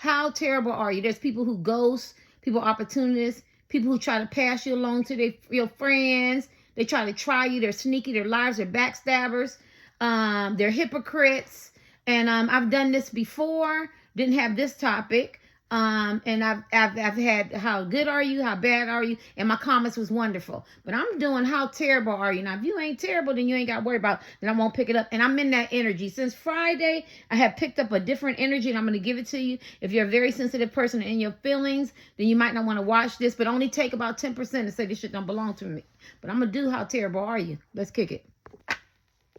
how terrible are you? There's people who ghost, people opportunists, people who try to pass you along to your friends. They try you. They're sneaky. Their lives are backstabbers. They're hypocrites. And I've done this before. Didn't have this topic. And I've had how good are you? How bad are you? And my comments was wonderful. But I'm doing how terrible are you? Now, if you ain't terrible, then you ain't got to worry about it. Then I won't pick it up. And I'm in that energy. Since Friday, I have picked up a different energy, and I'm going to give it to you. If you're a very sensitive person in your feelings, then you might not want to watch this, but only take about 10% and say this shit don't belong to me. But I'm going to do how terrible are you? Let's kick it.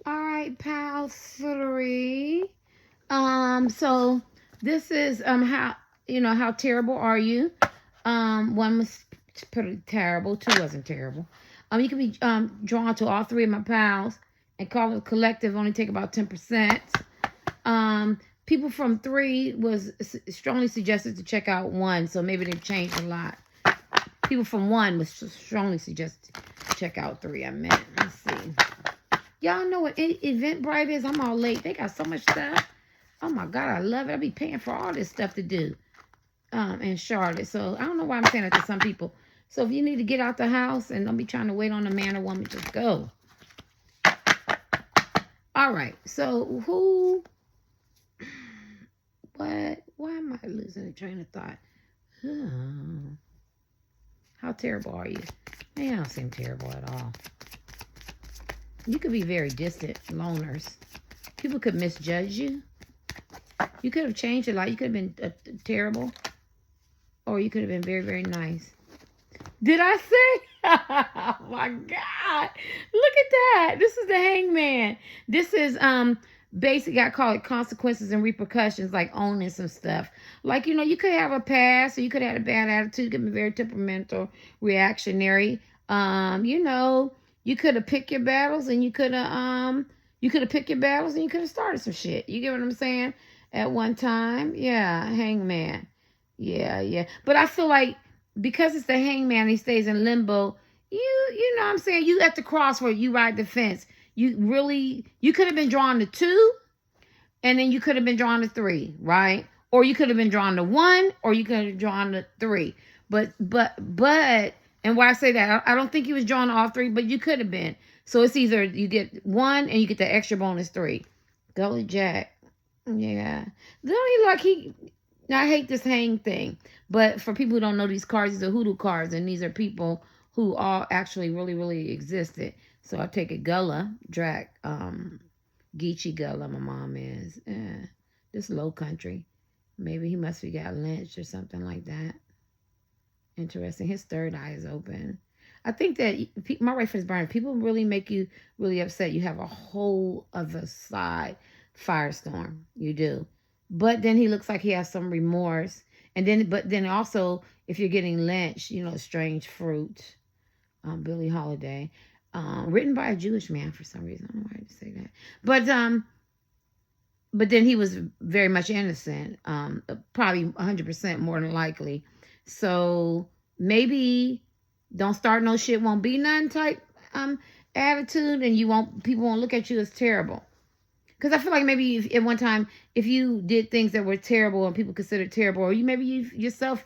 All right, pal 3. So this is how terrible are you? One was pretty terrible, 2 wasn't terrible. You can be drawn to all 3 of my pals and call it collective, only take about 10%. People from 3 was strongly suggested to check out 1, so maybe they've changed a lot. People from 1 was strongly suggested to check out 3. I meant, let's see. Y'all know what Eventbrite is? I'm all late. They got so much stuff. Oh my God, I love it. I be paying for all this stuff to do in Charlotte. So I don't know why I'm saying that to some people. So if you need to get out the house and don't be trying to wait on a man or woman, just go. All right. So why am I losing the train of thought? How terrible are you? Man, I don't seem terrible at all. You could be very distant loners. People could misjudge you. You could have changed a lot. You could have been terrible. Or you could have been very, very nice. Did I say? Oh my God. Look at that. This is the Hangman. This is basically, I call it consequences and repercussions, like owning some stuff. Like, you could have a past, or you could have had a bad attitude. You could be very temperamental, reactionary. You could have picked your battles, and you could have picked your battles, and you could have started some shit. You get what I'm saying? At one time. Yeah, Hangman. Yeah. But I feel like because it's the Hangman, he stays in limbo. You know what I'm saying? You at the crossroad, you ride the fence. You could have been drawn to 2, and then you could have been drawn to 3, right? Or you could have been drawn to 1, or you could have drawn to 3. But, and why I say that, I don't think he was drawn to all 3, but you could have been. So it's either you get 1 and you get the extra bonus 3. Gully Jack. Yeah. I hate this hang thing. But for people who don't know these cards, these are hoodoo cards. And these are people who all actually really, really existed. So I take a Gullah, Drac, Geechee Gullah, my mom is. This low country. Maybe he must have got lynched or something like that. Interesting. His third eye is open. I think that my right foot is burning. People really make you really upset. You have a whole other side firestorm. You do. But then he looks like he has some remorse. But then also, if you're getting lynched, Strange Fruit, Billie Holiday, written by a Jewish man for some reason. I don't know why I had to say that. But then he was very much innocent, probably 100% more than likely. So maybe don't start no shit, won't be none type attitude, and people won't look at you as terrible. Because I feel like maybe at one time, if you did things that were terrible and people considered terrible, or you yourself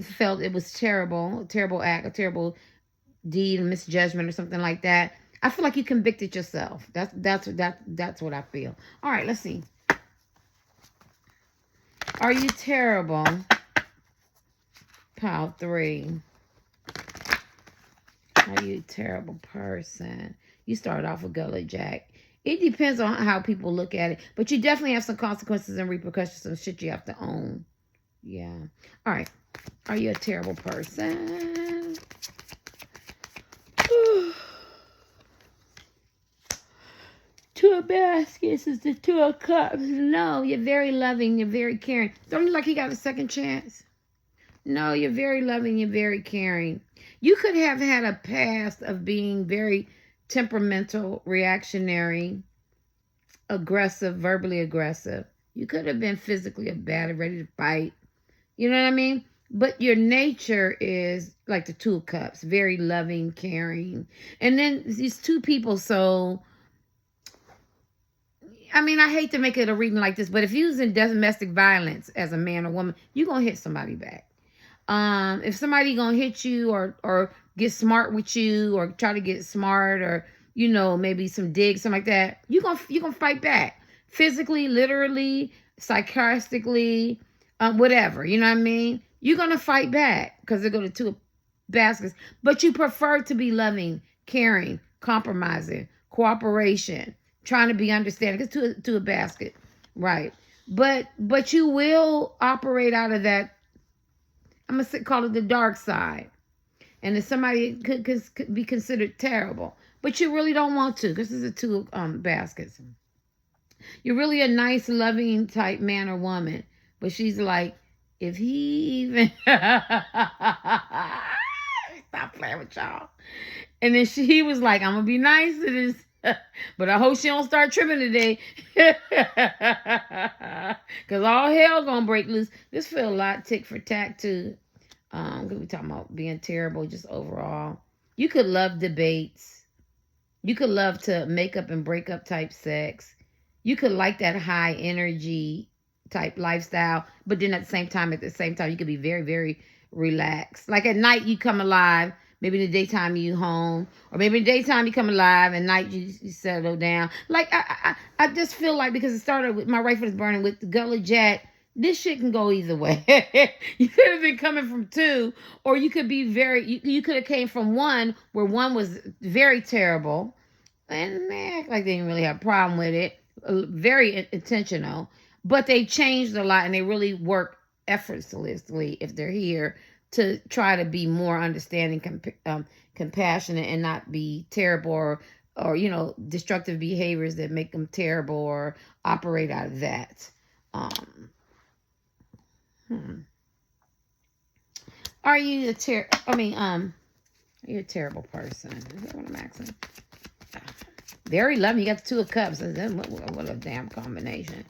felt it was terrible, a terrible act, a terrible deed, a misjudgment, or something like that, I feel like you convicted yourself. That's what I feel. All right, let's see. Are you terrible? Pile 3. Are you a terrible person? You started off with Gullah Jack. It depends on how people look at it. But you definitely have some consequences and repercussions, some shit you have to own. Yeah. All right. Are you a terrible person? 2 of baskets is the 2 of cups. No, you're very loving. You're very caring. Don't you like you got a second chance? No, you're very loving. You're very caring. You could have had a past of being very temperamental, reactionary, aggressive, verbally aggressive. You could have been physically bad, ready to fight. You know what I mean? But your nature is like the 2 of cups, very loving, caring. And then these 2 people, so I mean, I hate to make it a reading like this, but if you was in domestic violence as a man or woman, you're going to hit somebody back. If somebody going to hit you or get smart with you or try to get smart or, you know, maybe some digs, something like that, you're going to fight back. Physically, literally, sarcastically, whatever. You know what I mean? You're going to fight back because they're going to two baskets. But you prefer to be loving, caring, compromising, cooperation, trying to be understanding. It's to a basket, right? But you will operate out of that. I'm gonna call it the dark side, and if somebody could be considered terrible, but you really don't want to, because this is two baskets. You're really a nice, loving type man or woman, but she's like, if he even stop playing with y'all. And then he was like, I'm gonna be nice to this, but I hope she don't start tripping today. Cause all hell gonna break loose. This feel a lot tick for tack too. Cause we talking about being terrible just overall. You could love debates. You could love to make up and break up type sex. You could like that high energy type lifestyle, but then at the same time, you could be very, very relaxed. Like at night you come alive. Maybe in the daytime you home, or maybe in the daytime you come alive, and night you settle down. Like I just feel like, because it started with my rifle is burning with the Gullah Jack, this shit can go either way. You could have been coming from two, or you could be you could have came from one where one was very terrible, and they act like they didn't really have a problem with it, very intentional, but they changed a lot and they really work effortlessly if they're here to try to be more understanding, compassionate, and not be terrible or you know, destructive behaviors that make them terrible or operate out of that. Are you a are you a terrible person? Is that what I'm asking? Very loving. You got the Two of Cups. What a damn combination.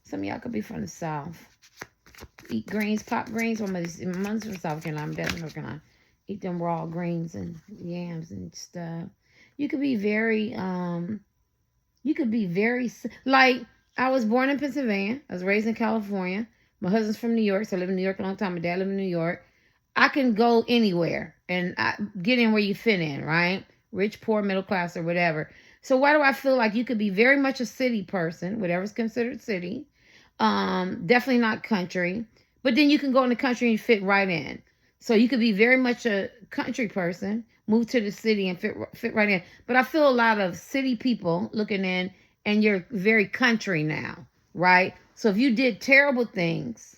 Some of y'all could be from the South. Eat greens, pop greens. Mine's from South Carolina. I'm definitely gonna eat them raw greens and yams and stuff. You could be very, like, I was born in Pennsylvania. I was raised in California. My husband's from New York, so I lived in New York a long time. My dad lived in New York. I can go anywhere and get in where you fit in, right? Rich, poor, middle class, or whatever. So why do I feel like you could be very much a city person, whatever's considered city? Definitely not country. But then you can go in the country and fit right in. So you could be very much a country person, move to the city and fit right in. But I feel a lot of city people looking in, and you're very country now, right? So if you did terrible things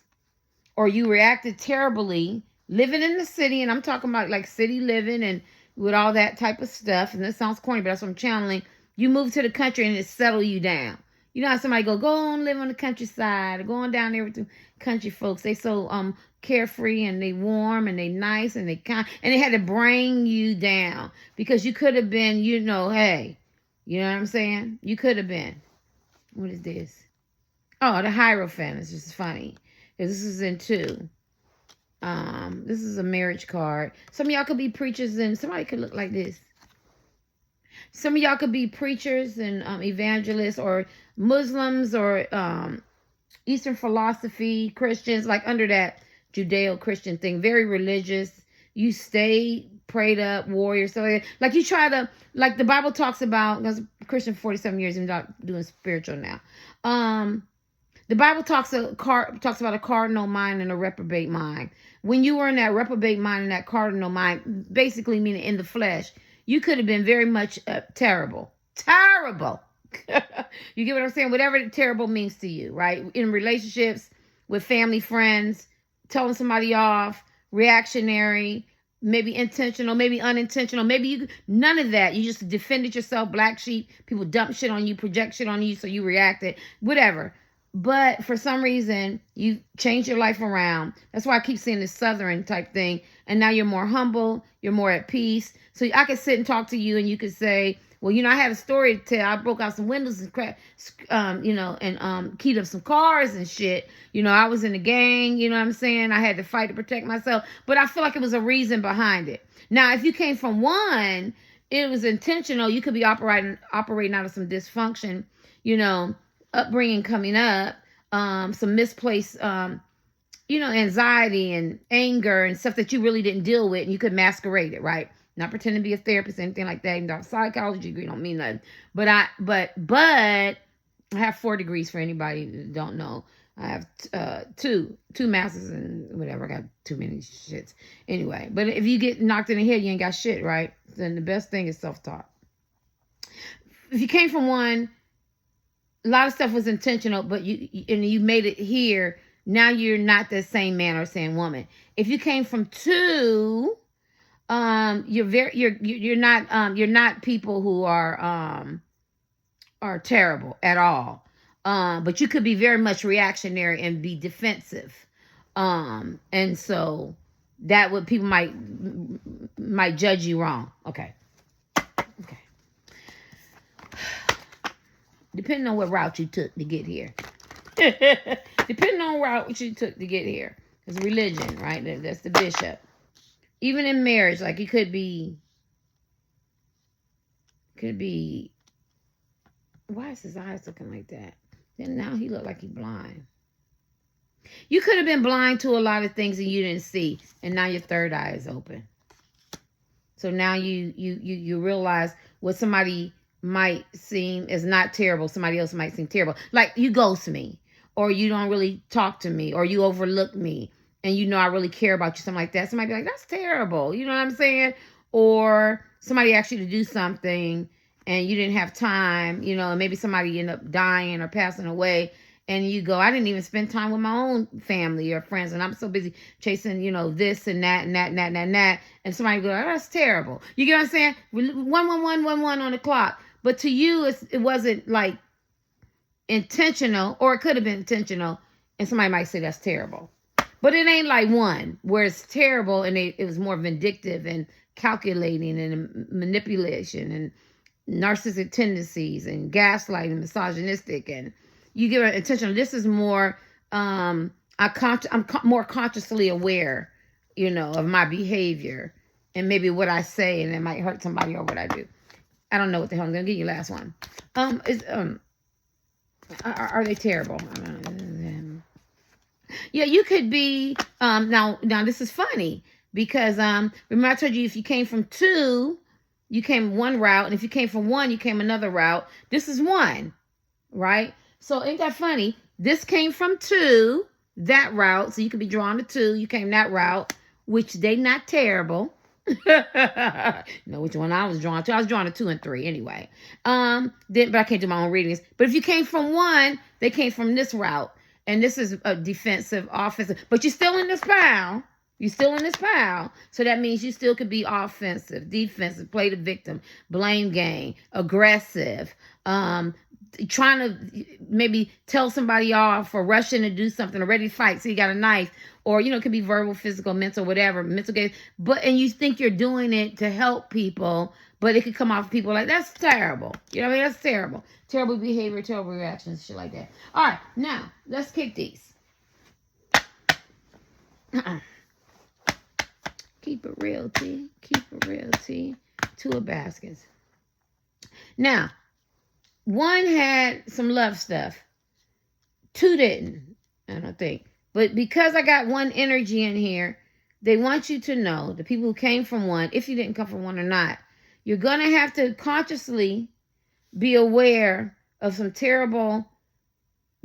or you reacted terribly living in the city, and I'm talking about like city living and with all that type of stuff, and this sounds corny, but that's what I'm channeling, you move to the country and it settle you down. You know how somebody go on live on the countryside, or going down there with the country folks. They so carefree and they warm and they nice and they kind, and they had to bring you down because you could have been, you know, hey, you know what I'm saying? You could have been. What is this? Oh, the Hierophant. It's just funny. This is in 2. This is a marriage card. Some of y'all could be preachers, and somebody could look like this. Some of y'all could be preachers and evangelists, or Muslims, or Eastern philosophy, Christians, like under that Judeo-Christian thing, very religious. You stay prayed up, warrior, so like you try to, like the Bible talks about, because I'm a Christian for 47 years and not doing spiritual now. The Bible talks about a cardinal mind and a reprobate mind. When you were in that reprobate mind and that cardinal mind, basically meaning in the flesh, you could have been very much terrible. Terrible. You get what I'm saying? Whatever terrible means to you, right? In relationships, with family, friends, telling somebody off, reactionary, maybe intentional, maybe unintentional, maybe none of that. You just defended yourself, black sheep. People dump shit on you, project shit on you, so you reacted, whatever. But for some reason, you changed your life around. That's why I keep seeing this Southern type thing. And now you're more humble. You're more at peace. So I could sit and talk to you and you could say, well, you know, I had a story to tell. I broke out some windows and keyed up some cars and shit. You know, I was in the gang, you know what I'm saying? I had to fight to protect myself. But I feel like it was a reason behind it. Now, if you came from one, it was intentional. You could be operating out of some dysfunction. you know, upbringing coming up, some misplaced, anxiety and anger and stuff that you really didn't deal with, and you could masquerade it, right? Not pretend to be a therapist, anything like that. And psychology degree don't mean nothing. But I have 4 degrees for anybody that don't know. I have two masters and whatever. I got too many shits. Anyway, but if you get knocked in the head, you ain't got shit, right? Then the best thing is self-taught. If you came from one, a lot of stuff was intentional, but you made it here. Now you're not the same man or same woman. If you came from 2, you're not people who are terrible at all. But you could be very much reactionary and be defensive. And so that would people might judge you wrong. Okay. Depending on what route you took to get here. Depending on route you took to get here. It's religion, right? That's the bishop. Even in marriage, like it could be, why is his eyes looking like that? Then now he look like he's blind. You could have been blind to a lot of things and you didn't see, and now your third eye is open. So now you realize what somebody might seem is not terrible, somebody else might seem terrible. Like you ghost me, or you don't really talk to me, or you overlook me, and you know I really care about you, something like that. Somebody be like, that's terrible. You know what I'm saying? Or somebody asked you to do something and you didn't have time, and maybe somebody ended up dying or passing away. And you go, I didn't even spend time with my own family or friends. And I'm so busy chasing, this and that and that and that and that and that. And somebody go, oh, that's terrible. You get what I'm saying? 11111 on the clock. But to you, it wasn't like intentional, or it could have been intentional. And somebody might say that's terrible. But it ain't like one where it's terrible and it was more vindictive and calculating and manipulation and narcissistic tendencies and gaslighting, misogynistic, and you give it attention. This is more, I'm more consciously aware, of my behavior and maybe what I say, and it might hurt somebody or what I do. I don't know what the hell I'm gonna give you. Last one. Are they terrible? Yeah, you could be. Now this is funny because remember I told you if you came from 2, you came one route, and if you came from 1, you came another route. This is 1, right? So ain't that funny? This came from 2, that route. So you could be drawn to 2. You came that route, which they not terrible. Know which one I was drawn to. I was drawn to 2 and 3 anyway. But I can't do my own readings. But if you came from 1, they came from this route. And this is a defensive, offensive. But you're still in this pile. You're still in this pile. So that means you still could be offensive, defensive, play the victim, blame game, aggressive, trying to maybe tell somebody off or rushing to do something or ready to fight. So you got a knife, or, it could be verbal, physical, mental, whatever, mental game. And you think you're doing it to help people, but it could come off people like, that's terrible. You know what I mean? That's terrible. Terrible behavior, terrible reactions, shit like that. All right, now let's kick these. Keep it real, T. Keep it real, T. 2 of baskets. Now, 1 had some love stuff. 2 didn't, I don't think. But because I got 1 energy in here, they want you to know, the people who came from 1, if you didn't come from 1 or not, you're going to have to consciously be aware of some terrible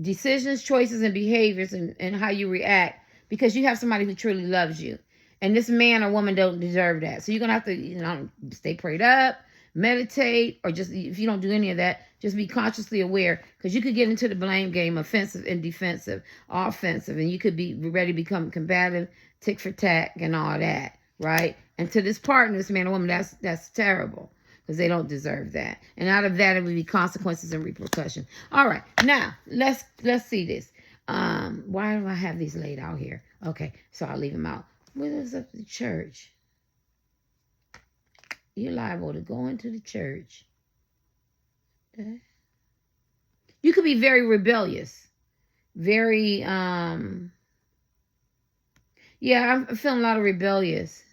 decisions, choices, and behaviors and how you react, because you have somebody who truly loves you. And this man or woman don't deserve that. So you're going to have to, stay prayed up, meditate, or just, if you don't do any of that, just be consciously aware, because you could get into the blame game, offensive and defensive, offensive, and you could be ready to become combative, tick for tack, and all that, right? And to this partner, this man or woman, that's terrible, because they don't deserve that. And out of that, it would be consequences and repercussions. All right, now let's see this. Why do I have these laid out here? Okay, so I'll leave them out. What is up the church? You're liable to go into the church. Okay. You could be very rebellious. Very, I'm feeling a lot of rebellious.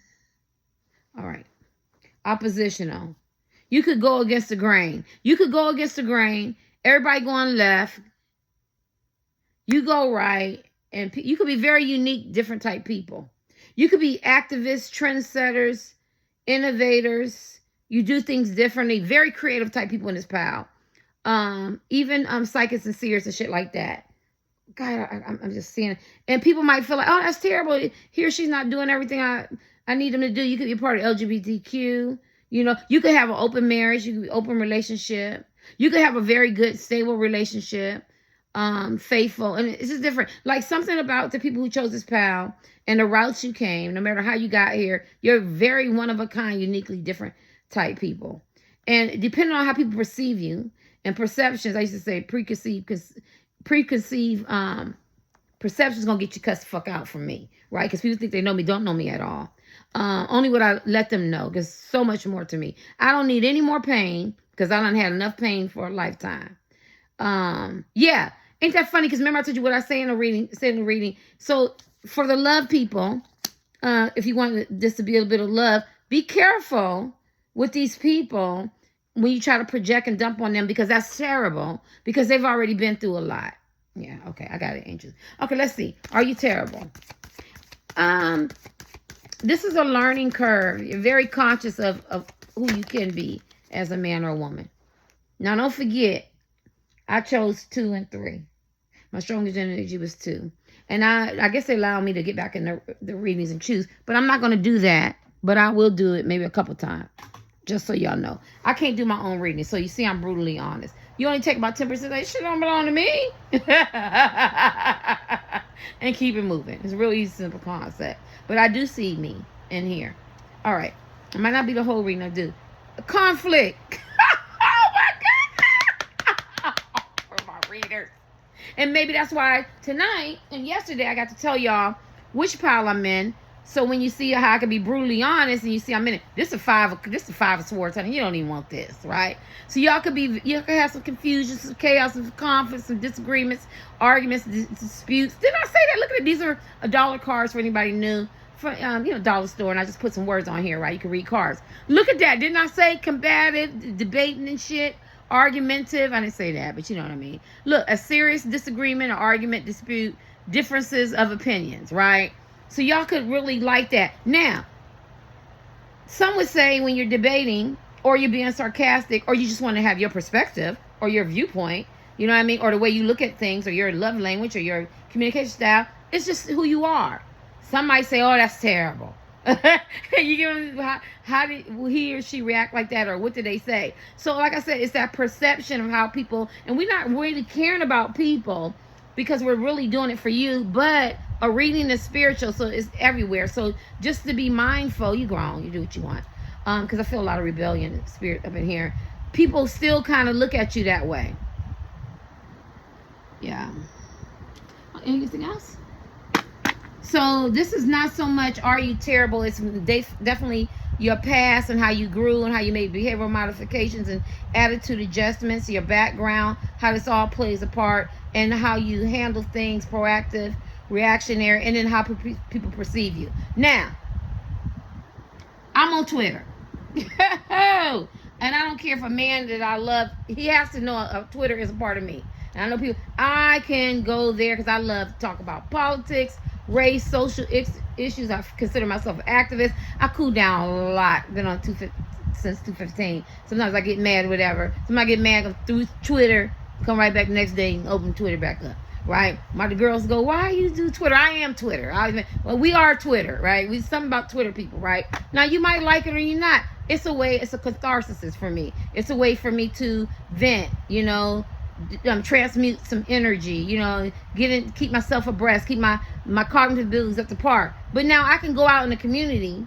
All right. Oppositional. You could go against the grain. You could go against the grain. Everybody going left. You go right. And you could be very unique, different type people. You could be activists, trendsetters, innovators. You do things differently. Very creative type people in this pile. Even psychics and seers and shit like that. God, I'm just seeing it. And people might feel like, oh, that's terrible. He or she's not doing everything I need them to do. You could be a part of LGBTQ. You know, you could have an open marriage. You could be open relationship. You could have a very good, stable relationship. Faithful. And it's just different. Like something about the people who chose this pal and the routes you came, no matter how you got here, you're very one of a kind, uniquely different type people. And depending on how people perceive you and perceptions, I used to say preconceived perceptions gonna get you cussed the fuck out from me, right? Because people think they know me, don't know me at all. Only what I let them know, because so much more to me. I don't need any more pain because I done had enough pain for a lifetime. Yeah, ain't that funny? Because remember I told you what I say in the reading. So for the love people, if you want this to be a bit of love, be careful with these people when you try to project and dump on them, because that's terrible, because they've already been through a lot. Yeah, okay, I got it, angels. Okay, let's see. Are you terrible? This is a learning curve. You're very conscious of who you can be as a man or a woman. Now, don't forget, I chose 2 and 3. My strongest energy was 2. And I guess they allowed me to get back in the readings and choose. But I'm not going to do that. But I will do it maybe a couple times. Just so y'all know. I can't do my own reading. So you see, I'm brutally honest. You only take about 10%. That shit don't belong to me. And keep it moving. It's a real easy, simple concept. But I do see me in here. All right. It might not be the whole reading I do. Conflict. Oh my God. For my readers. And maybe that's why tonight and yesterday I got to tell y'all which pile I'm in. So when you see how I can be brutally honest and you see I'm in it, this is a 5 of swords, honey. You don't even want this, right? So you could have some confusion, some chaos, some conflicts, some disagreements, arguments, disputes. Didn't I say that? Look at it. These are $1 cards for anybody new. For dollar store, and I just put some words on here, right? You can read cards. Look at that. Didn't I say combative, debating and shit? Argumentative. I didn't say that, but you know what I mean. Look, a serious disagreement, or argument, dispute, differences of opinions, right? So y'all could really like that. Now, some would say when you're debating, or you're being sarcastic, or you just want to have your perspective or your viewpoint, you know what I mean, or the way you look at things, or your love language, or your communication style, it's just who you are. Some might say, oh, that's terrible. You give how did he or she react like that, or what did they say? So like I said, it's that perception of how people, and we're not really caring about people because we're really doing it for you, but a reading is spiritual, so it's everywhere. So just to be mindful, you grown, you do what you want. Because I feel a lot of rebellion spirit up in here. People still kind of look at you that way. Yeah. Anything else? So this is not so much are you terrible, it's definitely your past and how you grew and how you made behavioral modifications and attitude adjustments, your background, how this all plays a part, and how you handle things, proactive, reactionary, and then how people perceive you. Now, I'm on Twitter. And I don't care if a man that I love, he has to know Twitter is a part of me. And I know people, I can go there because I love to talk about politics, race, social issues. I consider myself an activist. I cool down a lot. Been on since 2015. Sometimes I get mad, whatever. Sometimes I get mad through Twitter, come right back the next day and open Twitter back up. Right? The girls go, why you do Twitter? I am Twitter. Well, we are Twitter, right? We something about Twitter people, right? Now you might like it or you not. It's a way. It's a catharsis for me. It's a way for me to vent. Transmute some energy. Keep myself abreast. Keep my cognitive abilities up to par. But now I can go out in the community,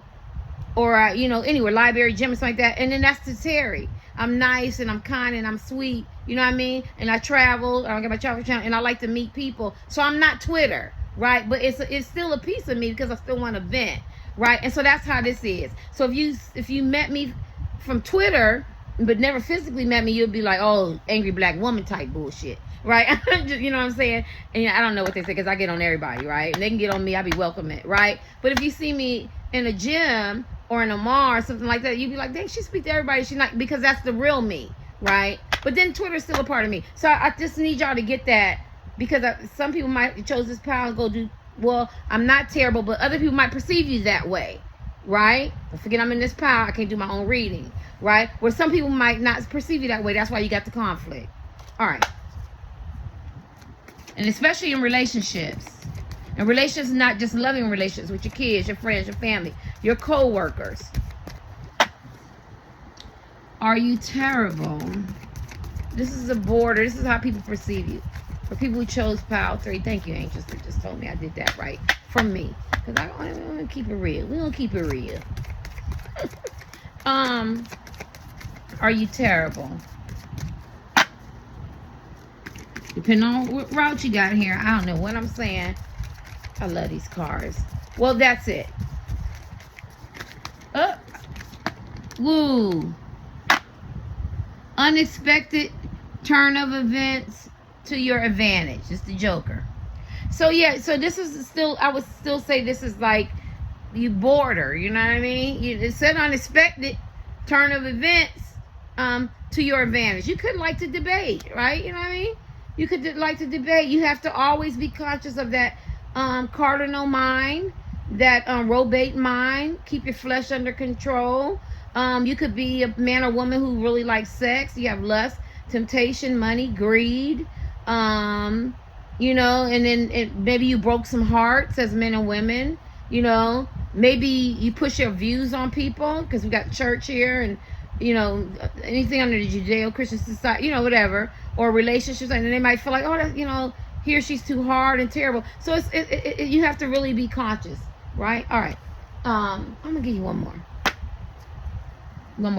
or anywhere, library, gym, or something like that, and then that's to Terry. I'm nice and I'm kind and I'm sweet, you know what I mean? And I travel, I get my travel channel, and I like to meet people. So I'm not Twitter, right? But it's still a piece of me because I still want to vent, right? And so that's how this is. So if you met me from Twitter but never physically met me, you'll be like, oh, angry black woman type bullshit, right? You know what I'm saying? And I don't know what they say because I get on everybody, right? And they can get on me, I be welcoming it, right? But if you see me in a gym or in a mall or something like that, you'd be like, dang, she speak to everybody. She not, because that's the real me, right? But then Twitter's still a part of me. So I just need y'all to get that, because some people might chose this pal and go do, well, I'm not terrible, but other people might perceive you that way, right? Don't forget I'm in this pile. I can't do my own reading, right? Where some people might not perceive you that way. That's why you got the conflict. All right. And especially in relationships. And relationships, not just loving relationships with your kids, your friends, your family, your co-workers. Are you terrible? This is a border. This is how people perceive you. For people who chose pile 3, thank you, angels, that just told me I did that right. From me. Because I want to keep it real. We're going to keep it real. Are you terrible? Depending on what route you got here. I don't know what I'm saying. I love these cards. Well, that's it. Woo. Unexpected turn of events to your advantage. It's the Joker. So yeah, so this is still, I would still say this is like you border, you know what I mean? It said unexpected turn of events to your advantage. You could like to debate, right? You know what I mean? You could like to debate. You have to always be conscious of that cardinal mind, that robate mind. Keep your flesh under control. You could be a man or woman who really likes sex. You have lust, temptation, money, greed. You know, and then maybe you broke some hearts as men and women. You know, maybe you push your views on people because we got church here, and you know, anything under the Judeo-Christian society, you know, whatever, or relationships, and then they might feel like, oh, that, you know, he or she's too hard and terrible. So you have to really be conscious, right? All right, I'm gonna give you one more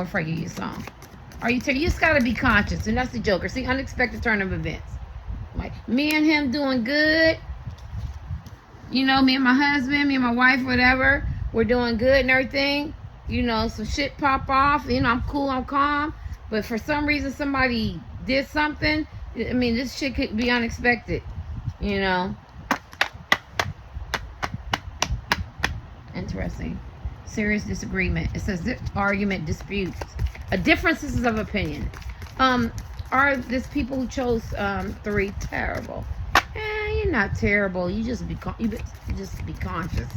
before I give you a song. Are you you just gotta be conscious, and that's the Joker. See, unexpected turn of events. Like me and him doing good, you know, me and my husband, me and my wife, whatever, we're doing good and everything. You know, some shit pop off. You know, I'm cool, I'm calm. But for some reason, somebody did something. I mean, this shit could be unexpected. You know. Interesting. Serious disagreement. It says argument, disputes. Differences of opinion. Are these people who chose 3 terrible? You're not terrible. You just be conscious.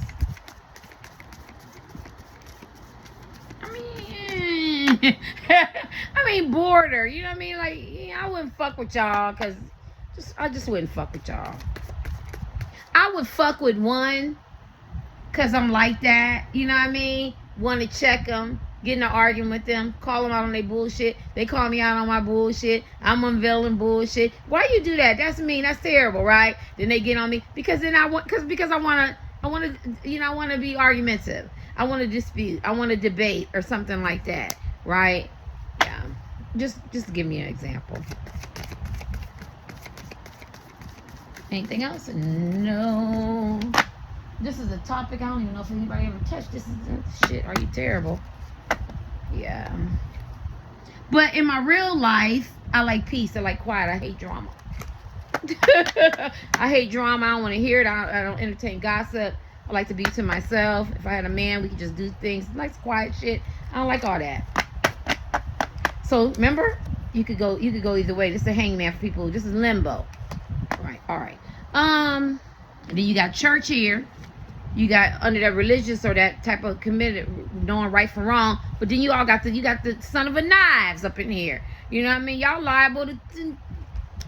I mean, border. You know what I mean? Like, yeah, I wouldn't fuck with y'all because I just wouldn't fuck with y'all. I would fuck with one because I'm like that. You know what I mean? Want to check them. Get in an argument with them, call them out on their bullshit. They call me out on my bullshit. I'm unveiling bullshit. Why you do that? That's mean. That's terrible, right? Then they get on me because then I want to you know, I want to be argumentative. I want to dispute. I want to debate or something like that, right? Yeah. Just give me an example. Anything else? No. This is a topic I don't even know if anybody ever touched. This is shit. Are you terrible? Yeah. But in my real life, I like peace. I like quiet. I hate drama. I hate drama. I don't want to hear it. I don't entertain gossip. I like to be to myself. If I had a man, we could just do things. Nice quiet shit. I don't like all that. So remember, you could go either way. This is the Hangman for people. This is limbo. Right. All right. And then you got church here. You got under that religious or that type of committed, knowing right from wrong. But then you got the son of a knives up in here. You know what I mean? Y'all liable to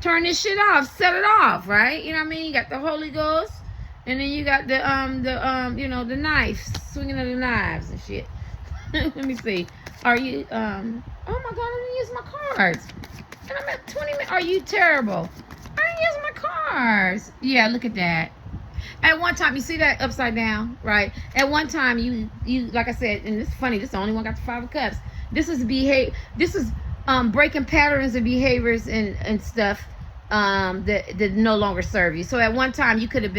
turn this shit off, set it off, right? You know what I mean? You got the Holy Ghost, and then you got you know, the knives, swinging of the knives and shit. Let me see. Are you oh my God, I didn't use my cards. And I'm at 20 minutes. Are you terrible? I didn't use my cards. Yeah, look at that. At one time, you see that upside down, right? At one time, you like I said, and it's funny, this is the only one got the 5 of Cups. This is breaking patterns and behaviors and stuff that no longer serve you. So at one time, you could have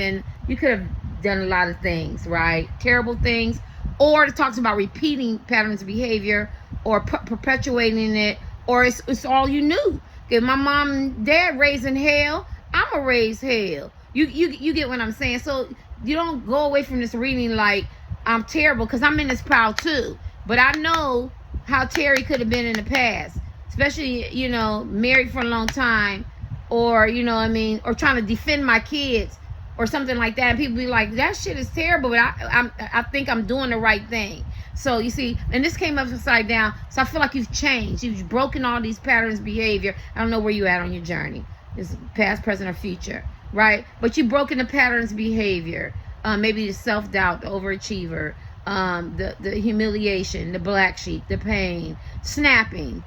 done a lot of things, right? Terrible things, or it talks about repeating patterns of behavior or perpetuating it, or it's all you knew. If my mom and dad raising hell, I'ma raise hell. You get what I'm saying? So you don't go away from this reading like I'm terrible, because I'm in this pile too. But I know how Terry could have been in the past. especially, you know, married for a long time, or, you know what I mean, or trying to defend my kids or something like that, and people be like, that shit is terrible, but I think I'm doing the right thing. So you see, and this came upside down, so I feel like you've changed. You've broken all these patterns of behavior. I don't know where you're at on your journey. It's past, present, or future, right? But you've broken the patterns of behavior. Maybe the self-doubt, the overachiever, the humiliation, the black sheep, the pain, snapping.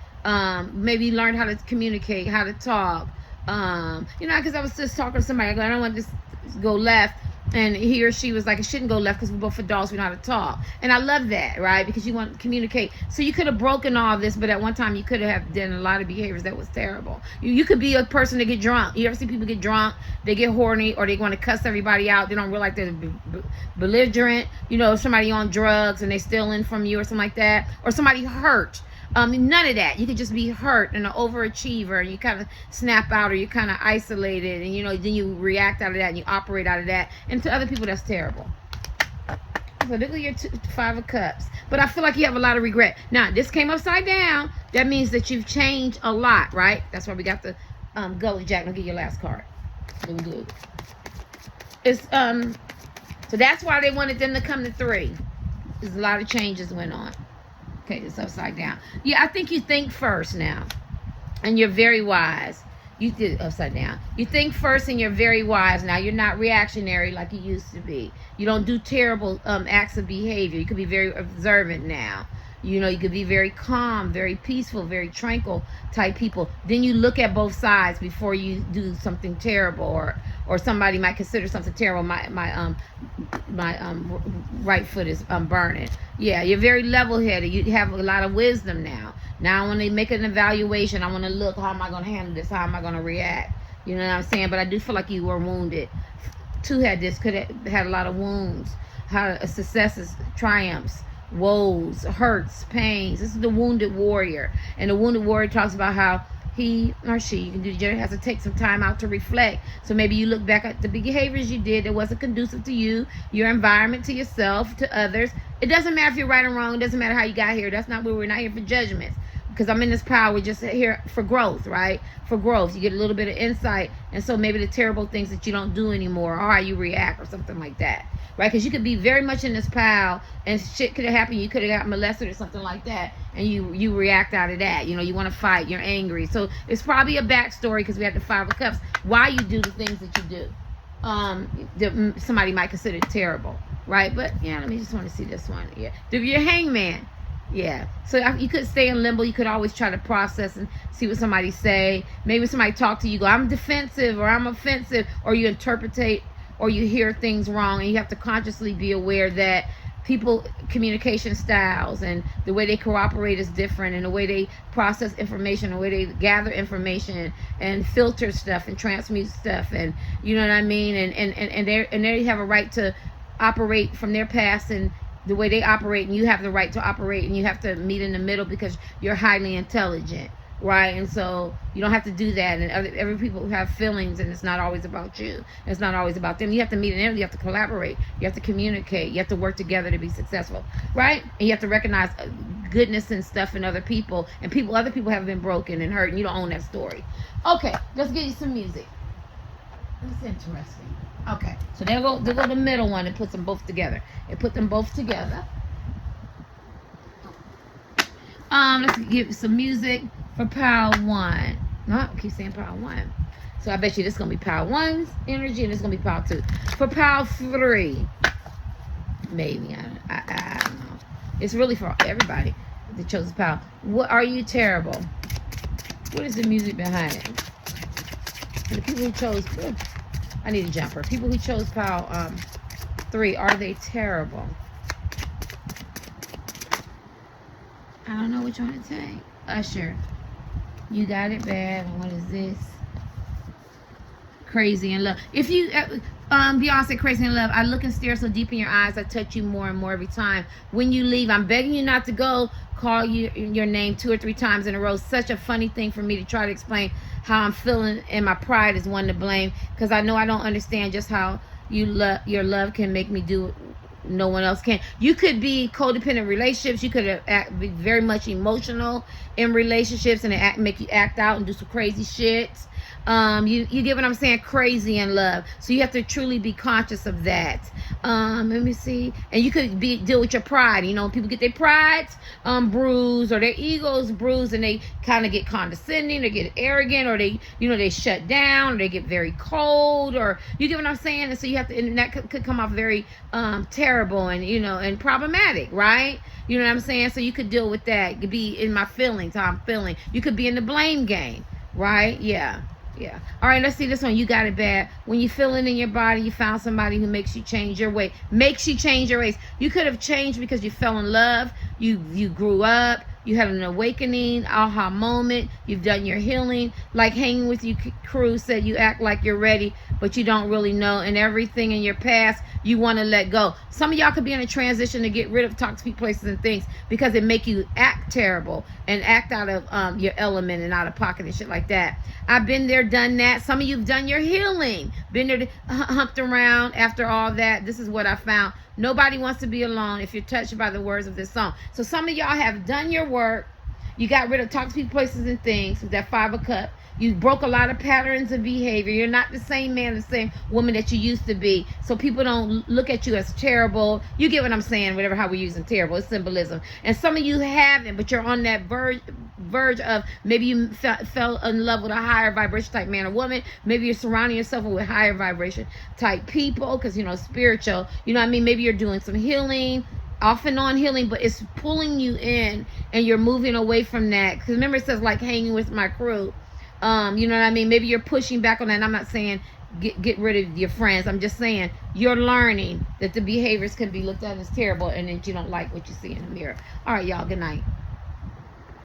Maybe you learned how to communicate, how to talk. You know, because I was just talking to somebody, I don't want this to go left, and he or she was like, it shouldn't go left because we're both adults, we know how to talk. And I love that, right? Because you want to communicate. So you could have broken all this, but at one time you could have done a lot of behaviors that was terrible. You could be a person that get drunk. You ever see people get drunk, they get horny, or they want to cuss everybody out, they don't realize they're belligerent. You know, somebody on drugs and they stealing from you or something like that, or somebody hurt. None of that. You could just be hurt and an overachiever, and you kind of snap out, or you're kind of isolated, and you know, then you react out of that and you operate out of that. And to other people, that's terrible. So look at your 5 of Cups. But I feel like you have a lot of regret. Now, this came upside down. That means that you've changed a lot, right? That's why we got the Gully Jack. I'll give you your last card. Good. It's so that's why they wanted them to come to 3. There's a lot of changes went on. Okay, it's upside down. Yeah, I think you think first now, and you're very wise. You did upside down. You think first, and you're very wise now. You're not reactionary like you used to be. You don't do terrible acts of behavior. You could be very observant now. You know, you could be very calm, very peaceful, very tranquil type people. Then you look at both sides before you do something terrible, or somebody might consider something terrible. My right foot is burning. Yeah, you're very level-headed. You have a lot of wisdom now. Now I want to make an evaluation. I want to look, how am I going to handle this? How am I going to react? You know what I'm saying? But I do feel like you were wounded. 2 had this, could have had a lot of wounds, successes, triumphs, woes, hurts, pains. This is the wounded warrior. And the wounded warrior talks about how he or she, you can do the journey, has to take some time out to reflect. So maybe you look back at the behaviors you did that wasn't conducive to you, your environment, to yourself, to others. It doesn't matter if you're right or wrong. It doesn't matter how you got here. That's not where we're not here for judgments. Because I'm in this power, we're just here for growth, right? For growth. You get a little bit of insight. And so maybe the terrible things that you don't do anymore, or how you react, or something like that, right? Because you could be very much in this pile, and shit could have happened. You could have got molested or something like that, and you react out of that. You know, you want to fight, you're angry. So it's probably a backstory, because we had the 5 of Cups, why you do the things that you do. That somebody might consider terrible, right? But yeah, let me just want to see this one. Yeah, your Hangman. Yeah, so you could stay in limbo. You could always try to process and see what somebody say. Maybe somebody talk to you, go, I'm defensive, or I'm offensive, or you interpretate, or you hear things wrong, and you have to consciously be aware that people communication styles and the way they cooperate is different, and the way they process information, the way they gather information and filter stuff and transmute stuff, and you know what I mean, and they have a right to operate from their past and the way they operate, and you have the right to operate, and you have to meet in the middle because you're highly intelligent, right? And so you don't have to do that. And every people have feelings, and it's not always about you. It's not always about them. You have to meet in the middle. You have to collaborate. You have to communicate. You have to work together to be successful, right? And you have to recognize goodness and stuff in other people, and other people have been broken and hurt, and you don't own that story. Okay, let's get you some music. That's interesting. Okay, so they'll go the middle one and put them both together. And put them both together. Let's give some music for pile 1. No, I keep saying pile 1. So I bet you this is gonna be pile 1's energy, and this is gonna be pile 2. For pile 3, maybe I don't know. It's really for everybody that chose this pile. What are you terrible? What is the music behind it? And the people who chose. I need a jumper. People who chose pile 3, are they terrible? I don't know which one to take. Usher, you got it bad. And what is this? Crazy in love. If you, Beyonce, Crazy in Love, I look and stare so deep in your eyes, I touch you more and more every time. When you leave, I'm begging you not to go. Call you your name 2 or 3 times in a row. Such a funny thing for me to try to explain how I'm feeling, and my pride is one to blame, because I know I don't understand just how your love can make me do no one else can. You could be codependent relationships. You could be very much emotional in relationships, and it make you act out and do some crazy shit. You get what I'm saying? Crazy in love. So you have to truly be conscious of that. Let me see. And you could deal with your pride. You know, people get their prides bruised, or their egos bruised, and they kind of get condescending, or get arrogant, or they shut down, or they get very cold, or you get what I'm saying? And so you have to, and that could come off very terrible and, and problematic, right? You know what I'm saying? So you could deal with that. You could be in my feelings, how I'm feeling. You could be in the blame game, right? Yeah. All right, let's see this one. You got it bad. When you feeling in your body, you found somebody who makes you change your way. Makes you change your ways. You could have changed because you fell in love. You grew up. You had an awakening, aha moment. You've done your healing. Like Hanging With You crew said, you act like you're ready, but you don't really know. And everything in your past, you want to let go. Some of y'all could be in a transition to get rid of toxic places and things because it make you act terrible and act out of your element and out of pocket and shit like that. I've been there, done that. Some of you've done your healing. Been there, humped around after all that. This is what I found. Nobody wants to be alone if you're touched by the words of this song. So some of y'all have done your work. You got rid of toxic places and things with that 5 of Cups. You broke a lot of patterns of behavior. You're not the same man, the same woman that you used to be. So people don't look at you as terrible. You get what I'm saying, whatever how we're using terrible. It's symbolism. And some of you haven't, but you're on that verge of maybe you fell in love with a higher vibration type man or woman. Maybe you're surrounding yourself with higher vibration type people because, spiritual. You know what I mean? Maybe you're doing some healing, off and on healing, but it's pulling you in and you're moving away from that. Because remember, it says like hanging with my crew. You know what I mean? Maybe you're pushing back on that. And I'm not saying get rid of your friends. I'm just saying you're learning that the behaviors can be looked at as terrible and that you don't like what you see in the mirror. All right, y'all. Good night.